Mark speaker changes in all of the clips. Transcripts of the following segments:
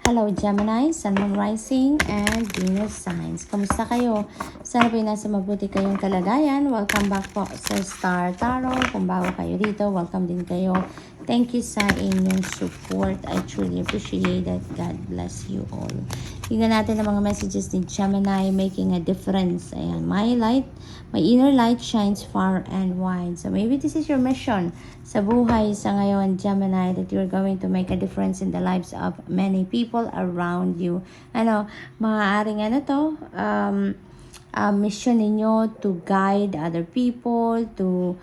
Speaker 1: Hello Gemini, Sun, Moon, Rising, and Venus signs. Kamusta kayo? Sana po nasa mabuti kayong kalagayan. Welcome back po sa Star Tarot. Kung bago kayo dito, welcome din kayo. Thank you sa inyong support. I truly appreciate that. God bless you all. Tingnan natin ang mga messages ni Gemini, making a difference. Ayan, my inner light shines far and wide. So maybe this is your mission sa buhay sa ngayon, Gemini, that you're going to make a difference in the lives of many people around you. Maaaring mission ninyo to guide other people, to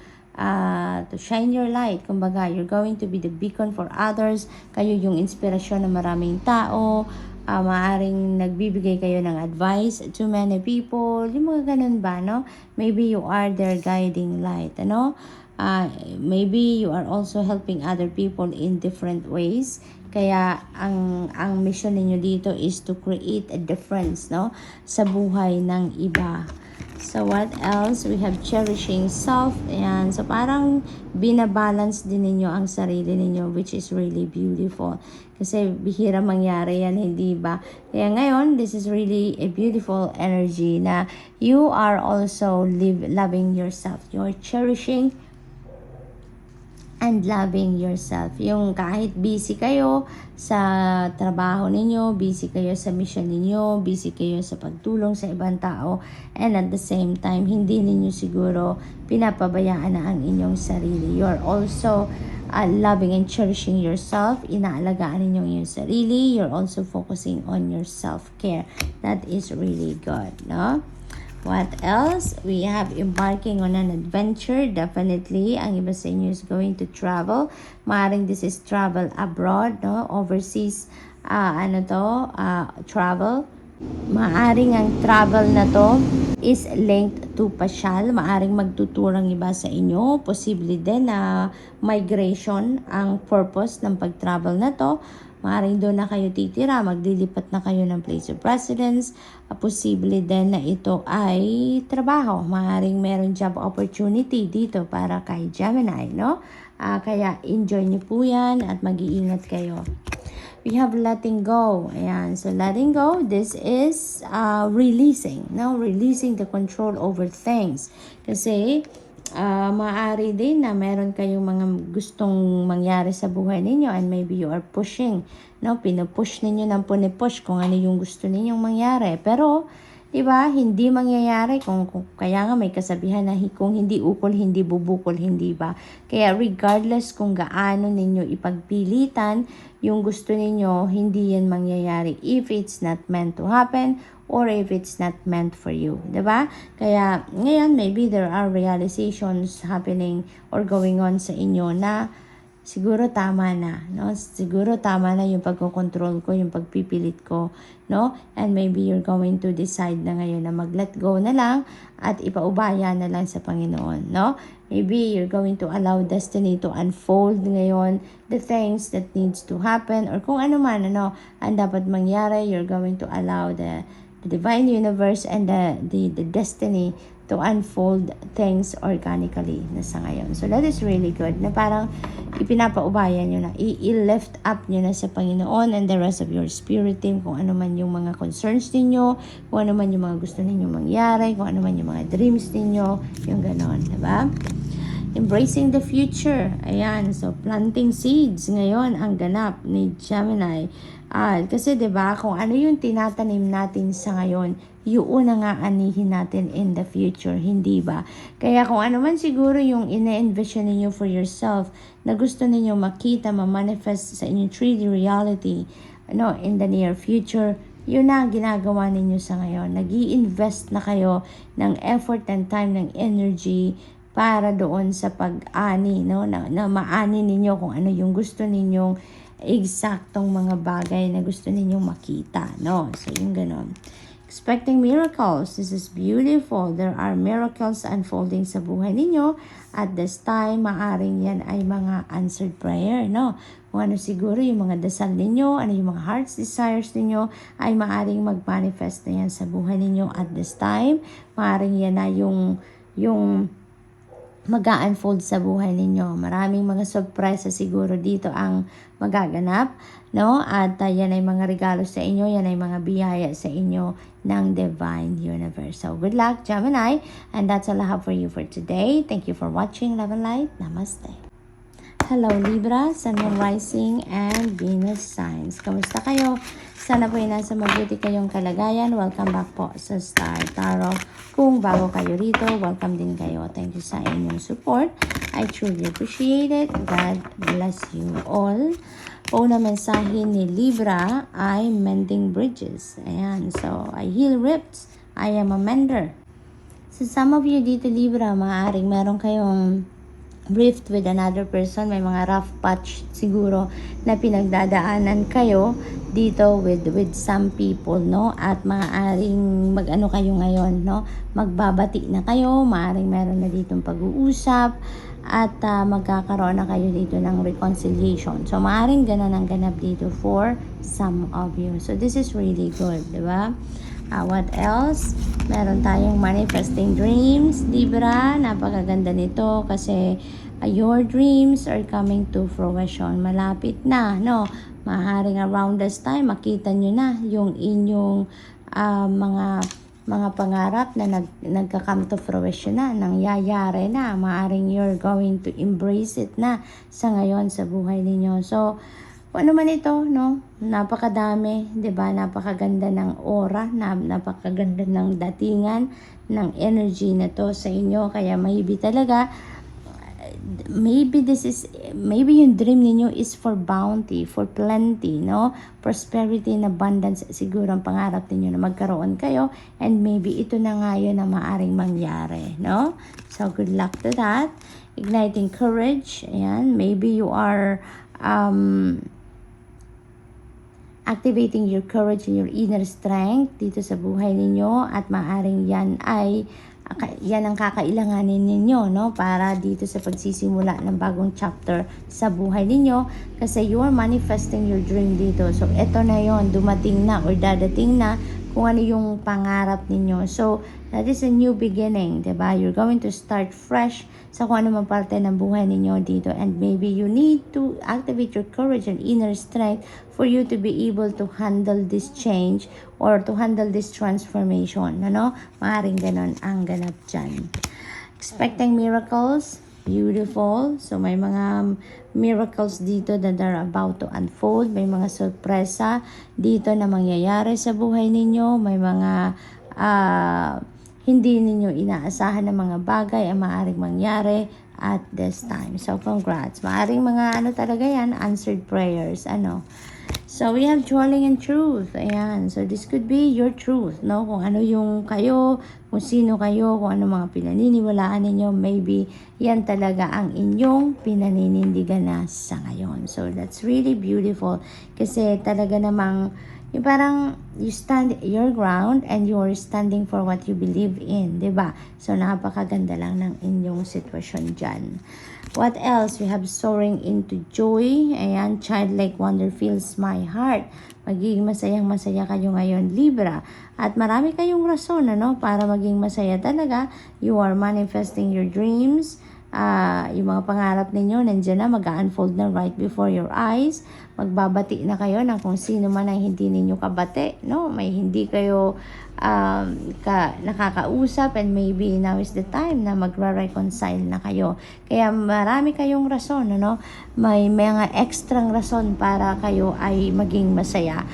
Speaker 1: shine your light. Kumbaga, you're going to be the beacon for others. Kayo yung inspirasyon ng maraming tao. Maaaring nagbibigay kayo ng advice to many people. Yung mga ganun ba, no? Maybe you are their guiding light, maybe you are also helping other people in different ways. Kaya ang mission ninyo dito is to create a difference, no, sa buhay ng iba. So what else? We have cherishing self. Ayan. So parang binabalance din ninyo ang sarili ninyo, which is really beautiful. Kasi bihira mangyari yan, hindi ba? Kaya ngayon, this is really a beautiful energy na you are also loving yourself. You're cherishing and loving yourself. Yung kahit busy kayo sa trabaho ninyo, busy kayo sa mission ninyo, busy kayo sa pagtulong sa ibang tao, and at the same time, hindi ninyo siguro pinapabayaan na ang inyong sarili. You're also loving and cherishing yourself. Inaalagaan ninyo yung sarili. You're also focusing on your self-care. That is really good, no? What else? We have embarking on an adventure. Definitely, ang iba sa inyo is going to travel. Maaring this is travel abroad, no? Overseas, travel. Maaring ang travel na to is linked to pasyal. Maaring magtuturang iba sa inyo. Posible din na migration ang purpose ng pag-travel na to. Maaring doon na kayo titira, maglilipat na kayo ng place of residence. Posible din na ito ay trabaho. Maaring meron job opportunity dito para kay Gemini, no? Kaya enjoy niyo po yan at mag-iingat kayo. We have letting go. Ayan. So letting go, this is releasing, no? Releasing the control over things. Kasi maaari din na meron kayong mga gustong mangyari sa buhay ninyo and maybe you are pushing, no? Pinupush ninyo ng punipush kung ano yung gusto ninyong mangyari. Pero, diba, hindi mangyayari kaya nga may kasabihan na kung hindi ukol, hindi bubukol, hindi ba? Kaya regardless kung gaano ninyo ipagpilitan yung gusto ninyo, hindi yan mangyayari if it's not meant to happen or if it's not meant for you, diba? Kaya ngayon maybe there are realizations happening or going on sa inyo na siguro tama na, no? Siguro tama na yung pagkocontrol ko, yung pagpipilit ko, no? And maybe you're going to decide na ngayon na mag-let go na lang at ipaubaya na lang sa Panginoon, no? Maybe you're going to allow destiny to unfold ngayon, the things that needs to happen, or kung ano man, ang dapat mangyari, you're going to allow the divine universe and the destiny to unfold things organically na sa ngayon. So that is really good na parang ipinapaubaya nyo na, i-lift up nyo na sa Panginoon and the rest of your spirit team, kung ano man yung mga concerns ninyo, kung ano man yung mga gusto ninyo mangyari, kung ano man yung mga dreams ninyo, yung ganon, diba? Embracing the future. Ayan, so planting seeds ngayon ang ganap ni Gemini. Kasi 'di ba, kung ano yung tinatanim natin sa ngayon, yun na nga anihin natin in the future, hindi ba? Kaya kung ano man siguro yung ine-envision niyo for yourself na gusto niyo makita, ma-manifest sa inyong 3D reality, in the near future, yun na ang ginagawa ninyo sa ngayon. Nag-i-invest na kayo ng effort and time, ng energy para doon sa pag-ani, no? Na maani ninyo kung ano yung gusto ninyong eksaktong mga bagay na gusto ninyong makita, no? So, yung ganon. Expecting miracles. This is beautiful. There are miracles unfolding sa buhay ninyo. At this time, maaring yan ay mga answered prayer, no? Kung ano siguro yung mga dasal ninyo, ano yung mga heart's desires ninyo, ay maaring mag-manifest na yan sa buhay ninyo at this time. Maaring yan na yung mag-unfold sa buhay ninyo. Maraming mga sorpresa siguro dito ang magaganap, no? At yan ay mga regalo sa inyo, yan ay mga biyaya sa inyo ng Divine Universe. So, good luck, Gemini. And that's all I have for you for today. Thank you for watching. Love and light. Namaste. Hello, Libra, Sun, Moon, Rising, and Venus signs. Kamusta kayo? Sana po ay nasa mabuti kayong kalagayan. Welcome back po sa Star Tarot. Kung bago kayo rito, welcome din kayo. Thank you sa inyong support. I truly appreciate it. God bless you all. Una mensahe ni Libra ay mending bridges. Ayan. So, I heal rifts. I am a mender. So, some of you dito, Libra, maaaring meron kayong rift with another person, may mga rough patch siguro na pinagdadaanan kayo dito with some people, no? At maaaring mag-ano kayo ngayon, no? Magbabati na kayo, maaaring meron na ditong pag-uusap at magkakaroon na kayo dito ng reconciliation. So maaaring ganun ang ganap dito for some of you. So this is really good, di ba? What else? Meron tayong manifesting dreams, Libra. Napakaganda nito kasi your dreams are coming to fruition. Malapit na, no? Maaaring around this time, makita nyo na yung inyong mga pangarap na nagka-come to fruition na, nangyayari na. Maaaring you're going to embrace it na sa ngayon sa buhay ninyo. So, ano man ito, no? Napakadami, 'di ba? Napakaganda ng aura, napakaganda ng datingan ng energy na to sa inyo, kaya maybe talaga maybe yung dream ninyo is for bounty, for plenty, no? Prosperity and abundance siguro ang pangarap niyo na magkaroon kayo, and maybe ito na nga yun na maaring mangyari, no? So good luck to that. Igniting courage. Ayan, maybe you are activating your courage and your inner strength dito sa buhay ninyo, at maaring yan ang kakailanganin ninyo, no? Para dito sa pagsisimula ng bagong chapter sa buhay ninyo, kasi you are manifesting your dream dito. So eto na yon, dumating na or dadating na kung ano yung pangarap ninyo. So that is a new beginning, diba? You're going to start fresh sa kung ano man parte ng buhay ninyo dito, and maybe you need to activate your courage and inner strength for you to be able to handle this change or to handle this transformation, ano? Maaring ganon ang ganap dyan. Expecting miracles, beautiful. So may mga miracles dito that are about to unfold. May mga sorpresa dito na mangyayari sa buhay ninyo. May mga hindi ninyo inaasahan na mga bagay ang maaaring mangyari at this time. So, congrats. Maaaring mga talaga yan, answered prayers. So, we have dwelling in truth. Ayan. So, this could be your truth, no? Kung ano yung kayo, kung sino kayo, kung ano mga pinaniniwalaan ninyo, maybe yan talaga ang inyong pinaninindigan na sa ngayon. So, that's really beautiful. Kasi talaga namang yung parang you stand your ground and you're standing for what you believe in, diba? So, napakaganda lang ng inyong sitwasyon dyan. What else? We have soaring into joy. Ayan, childlike wonder fills my heart. Magiging masayang-masaya kayo ngayon, Libra. At marami kayong rason, para maging masaya talaga. You are manifesting your dreams. Yung mga pangarap ninyo, nandiyan na, mag-unfold na right before your eyes. Magbabati na kayo ng kung sino man ang hindi ninyo kabati, no? May hindi kayo nakakausap, and maybe now is the time na magre-reconcile na kayo. Kaya marami kayong rason, May mga extrang rason para kayo ay maging masaya.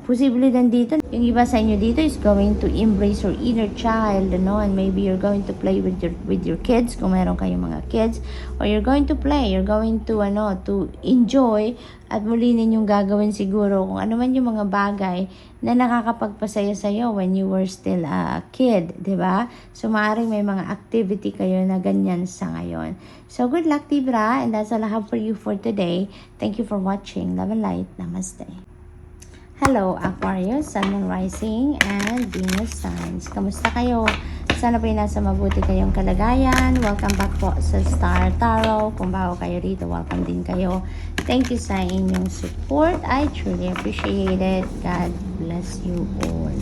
Speaker 1: Posible din dito, yung iba sa inyo dito is going to embrace your inner child, and maybe you're going to play with your kids kung meron kayong mga kids, or you're going to play, you're going to to enjoy, at muli ninyong gagawin siguro kung ano man yung mga bagay na nakakapagpasaya sa iyo when you were still a kid, 'di ba? So maaring may mga activity kayo na ganyan sa ngayon. So good luck, Libra, and that's all I have for you for today. Thank you for watching. Love and light. Namaste. Hello, Aquarius, Sun, Moon, Rising, and Venus signs. Kamusta kayo? Sana po nasa mabuti kayong kalagayan. Welcome back po sa Star Tarot. Kung bago kayo rito, welcome din kayo. Thank you sa inyong support. I truly appreciate it. God bless you all.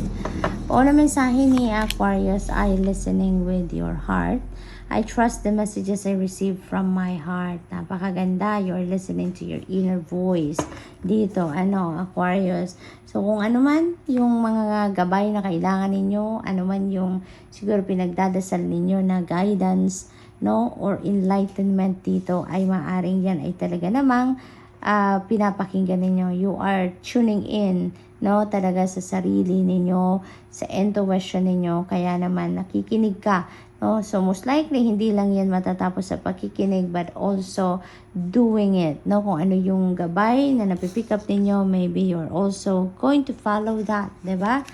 Speaker 1: O na mensahe ni Aquarius ay listening with your heart. I trust the messages I receive from my heart. Napakaganda. You're listening to your inner voice. Dito, Aquarius. So, kung ano man yung mga gabay na kailangan ninyo, ano man yung siguro pinagdadasal ninyo na guidance, no, or enlightenment dito, ay maaring yan ay talaga namang pinapakinggan ninyo. You are tuning in, no, talaga sa sarili ninyo, sa intuition ninyo, kaya naman nakikinig ka, no. So most likely hindi lang yan matatapos sa pakikinig, but also doing it, no. Kung ano yung gabay na napipick up ninyo, maybe you're also going to follow that, diba?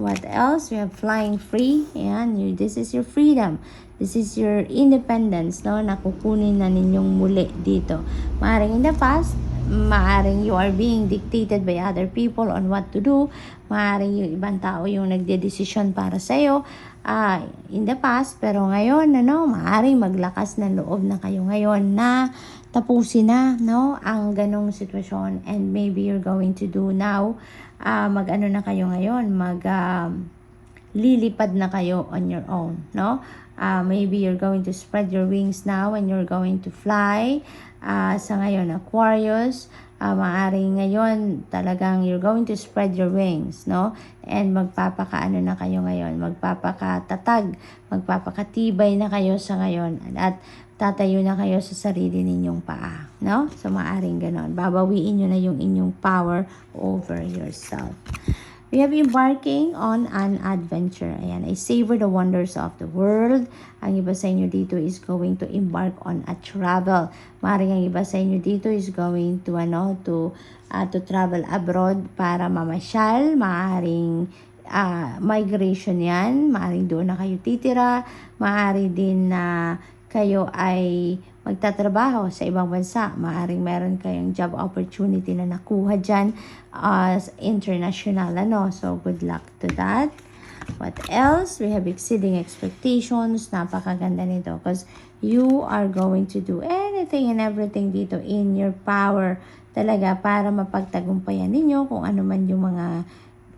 Speaker 1: What else? We have flying free. Ayan, this is your freedom. This is your independence, no? Nakukunin na ninyong muli dito. Maaring in the past, maaring you are being dictated by other people on what to do. Maaring yung ibang tao yung nagdedesisyon para sa'yo in the past. Pero ngayon, maaring maglakas ng loob na kayo ngayon na tapusin na, no, ang ganong sitwasyon. And maybe you're going to do now, mag-ano na kayo ngayon, lilipad na kayo on your own, no? Maybe you're going to spread your wings now and you're going to fly. Sa ngayon, Aquarius, maaring ngayon talagang you're going to spread your wings, no? And magpapakaano na kayo ngayon, magpapakatatag, magpapakatibay na kayo sa ngayon, at tatayo na kayo sa sarili ninyong paa, no? So maaring ganon, babawiin nyo na yung inyong power over yourself. We have embarking on an adventure. Ayan, I savor the wonders of the world. Ang iba sa inyo dito is going to embark on a travel. Maaaring ang iba sa inyo dito is going to to travel abroad para mamasyal. Maaaring migration yan. Maaaring doon na kayo titira. Maaari din na kayo ay magtatrabaho sa ibang bansa. Maaring meron kayong job opportunity na nakuha dyan as international, So, good luck to that. What else? We have exceeding expectations. Napakaganda nito because you are going to do anything and everything dito in your power talaga para mapagtagumpayan ninyo kung ano man yung mga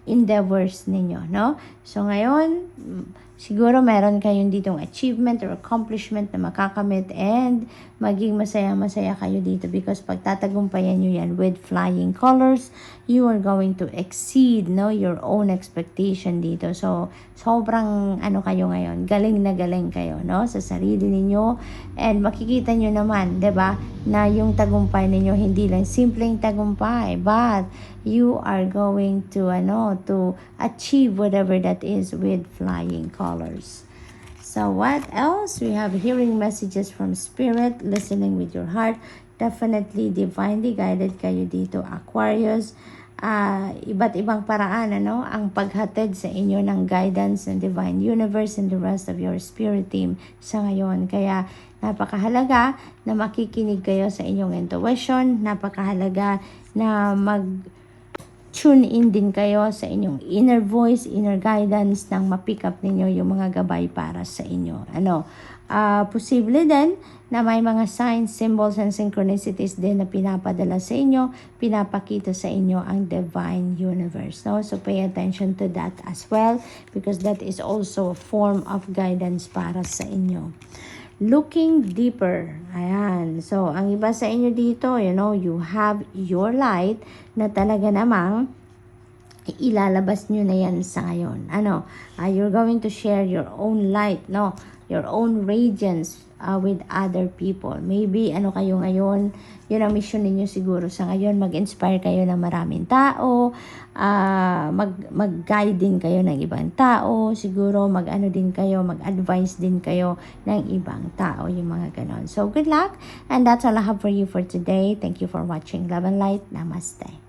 Speaker 1: endeavors ninyo, no? So, ngayon, siguro meron kayong ditong achievement or accomplishment na makakamit and maging masaya-masaya kayo dito because pagtatagumpayan nyo yan with flying colors, you are going to exceed, no, your own expectation dito. So, sobrang kayo ngayon, galing na galing kayo, no, sa sarili ninyo, and makikita nyo naman, 'di ba, na yung tagumpay ninyo hindi lang simpleng tagumpay, but you are going to to achieve whatever that is with flying colors. So what else? We have hearing messages from spirit, listening with your heart. Definitely divinely guided kayo dito, Aquarius. Iba't ibang paraan ang paghatid sa inyo ng guidance ng divine universe and the rest of your spirit team sa ngayon. Kaya napakahalaga na makikinig kayo sa inyong intuition. Napakahalaga na tune in din kayo sa inyong inner voice, inner guidance, nang ma-pick up ninyo yung mga gabay para sa inyo. Posible din na may mga signs, symbols, and synchronicities din na pinapadala sa inyo, pinapakita sa inyo ang divine universe. No? So pay attention to that as well because that is also a form of guidance para sa inyo. Looking deeper. Ayan. So, ang iba sa inyo dito, you have your light na talaga namang ilalabas nyo na yan sa ngayon. You're going to share your own light, your own radiance with other people. Maybe, kayo ngayon, yun ang mission ninyo siguro sa ngayon, mag-inspire kayo ng maraming tao, mag-guide din kayo ng ibang tao, siguro din kayo, mag-advise din kayo ng ibang tao, yung mga ganon. So, good luck, and that's all I have for you for today. Thank you for watching Love and Light. Namaste.